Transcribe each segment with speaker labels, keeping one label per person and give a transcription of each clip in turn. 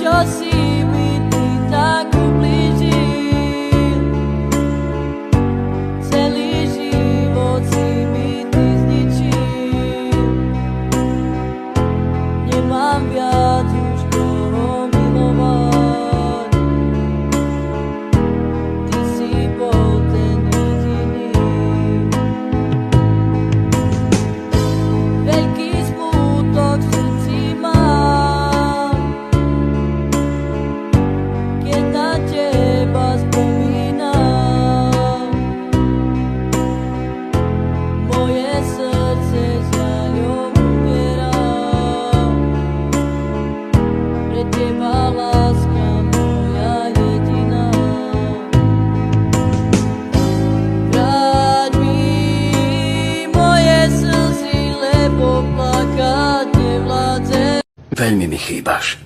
Speaker 1: čo si mi ty tak ublížil. Celý život si mi ty zničil. Nemám viac už koho milovať. Ty si bol ten jediný. Veľký smútok v srdci mám, keď na teba spomínam. Moje srdce žiaľom umiera. Pre teba láska moja jediná. Vráť mi moje slzy, lebo plakať nevládzem.
Speaker 2: Veľmi mi chýbaš.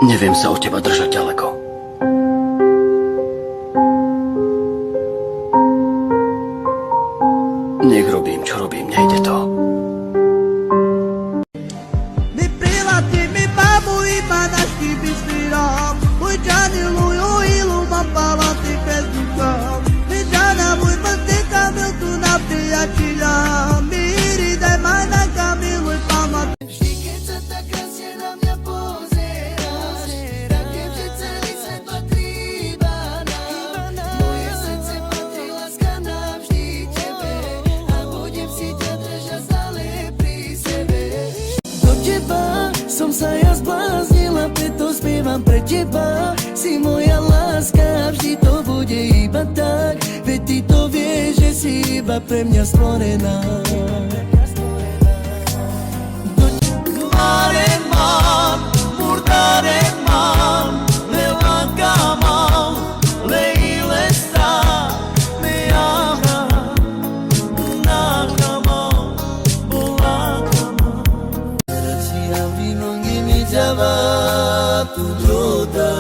Speaker 2: Neviem sa od teba držať ďaleko. Nech robím, čo robím, nejde to.
Speaker 3: Mi prilati, mi babu iba naški bismiram. Môj džani luju ilu mám palati bezduchom. Mi džana môj mantika mil tu na priateľa. Miri daj majna kamiluj pamat.
Speaker 4: Vždy, keď sa tak krásne na mňa pozeráš, takým, že celý svet patrí iba nám. Moje srdce patrí, láska navždy tebe, a budem si ťa držať stále pri sebe. Do teba som sa ja zbláznila, preto spievam pre teba. Si moja láska, vždy to bude iba tak, veď ty to vieš, že si iba pre mňa stvorená. Mare mám, murdare mám, levanka mám, leile sta, me ama, naka mám, bolaka mám. Racia vinongi mi java tu droda,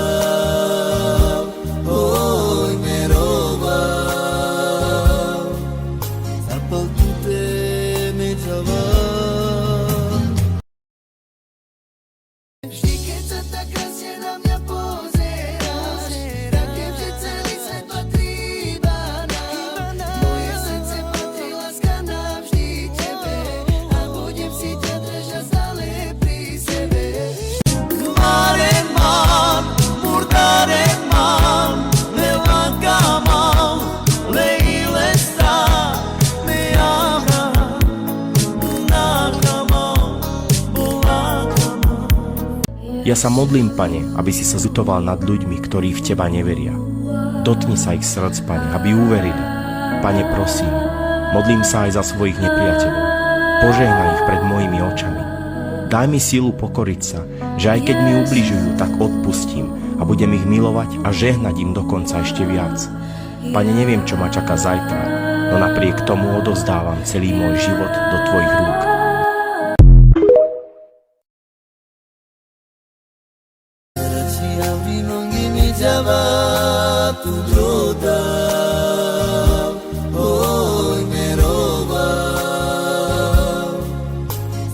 Speaker 4: oj me roba, zapal tu te me java. Vždy, keď sa tak krásne na mňa pozeráš, takým, že celý svet patrí iba nám. Moje srdce patrí, láska navždy tebe, a budem si ťa držať stále pri sebe. Mare mám, murdare mám, levanka mám, leile sta, me ama, naka mám, bolaka mám.
Speaker 5: Ja sa modlím, Pane, aby si sa zľutoval nad ľuďmi, ktorí v Teba neveria. Dotkni sa ich srdc, Pane, aby uverili. Pane, prosím, modlím sa aj za svojich nepriateľov. Požehnaj ich pred mojimi očami. Daj mi silu pokoriť sa, že aj keď mi ubližujú, tak odpustím a budem ich milovať a žehnať im dokonca ešte viac. Pane, neviem, čo ma čaká zajtra, no napriek tomu odovzdávam celý môj život do Tvojich rúk.
Speaker 4: Racia vinongi mi java tu droda, oj me roba,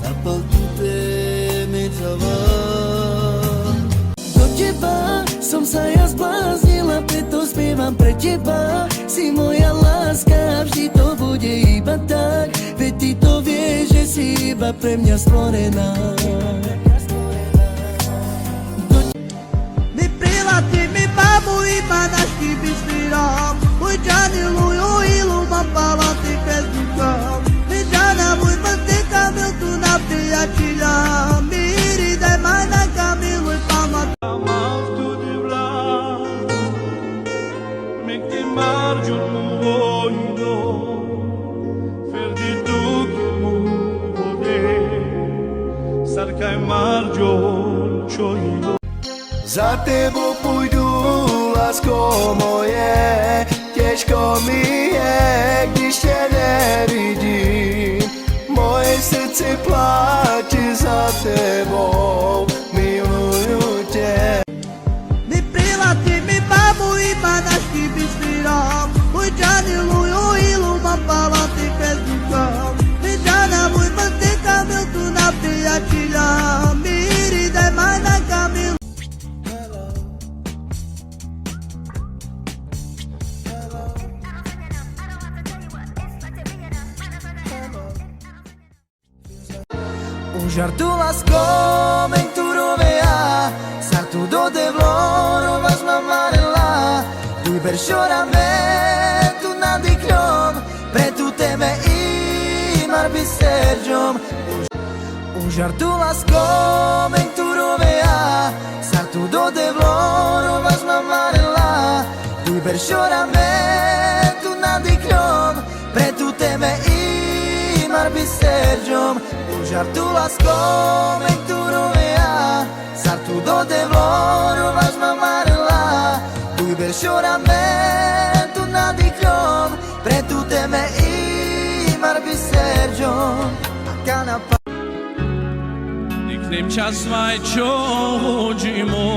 Speaker 4: zapal tu te me java. Do teba som sa ja zbláznila, preto spievam pre teba. Si moja láska, vždy to bude iba tak, veď ty to vieš, že si iba pre mňa stvorená.
Speaker 3: Mi prilati, mi babu iba naški bismiram. Môj džani luju ilu mám palati bezduchom. Mi džana môj mantika mil tu na priateľa. Miri daj majna kamiluj pamat.
Speaker 6: Am tudi vlad, mek ti margiul mu voido, ferdi tu che mu vode, sarkaj margiul čojdo.
Speaker 4: Za tebou pôjdu, lásko moje, těžko mi je, když tě nevidím. Moje srdce pláče za tebou, miluju tě.
Speaker 3: Mi prilati, mi babu iba naški bismiram. Môj džani luju ilu mám palati bezduchom. Mi džana môj mantika mil tu Ujartu lascome em turovea, sartu do devloro vas mamarela, tu berchoramento na diclom, preto teme I marbi sergiom. Ujartu lascome em turovea, sartu do devloro vas mamarela, tu berchoramento na diclom, preto teme I marbi sergiom. Ujartu lascome em turovea, sartu do devloro vas mamarela, tu berchoramento na diclom, preto teme I marbi sergiom. Canapa
Speaker 6: Niknem čas vaj čo hodimo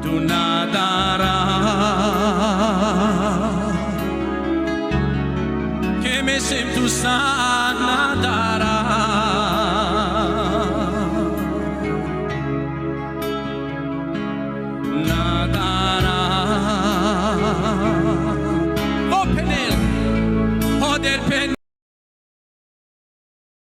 Speaker 6: Tu nadara Che me sem tu sa nadara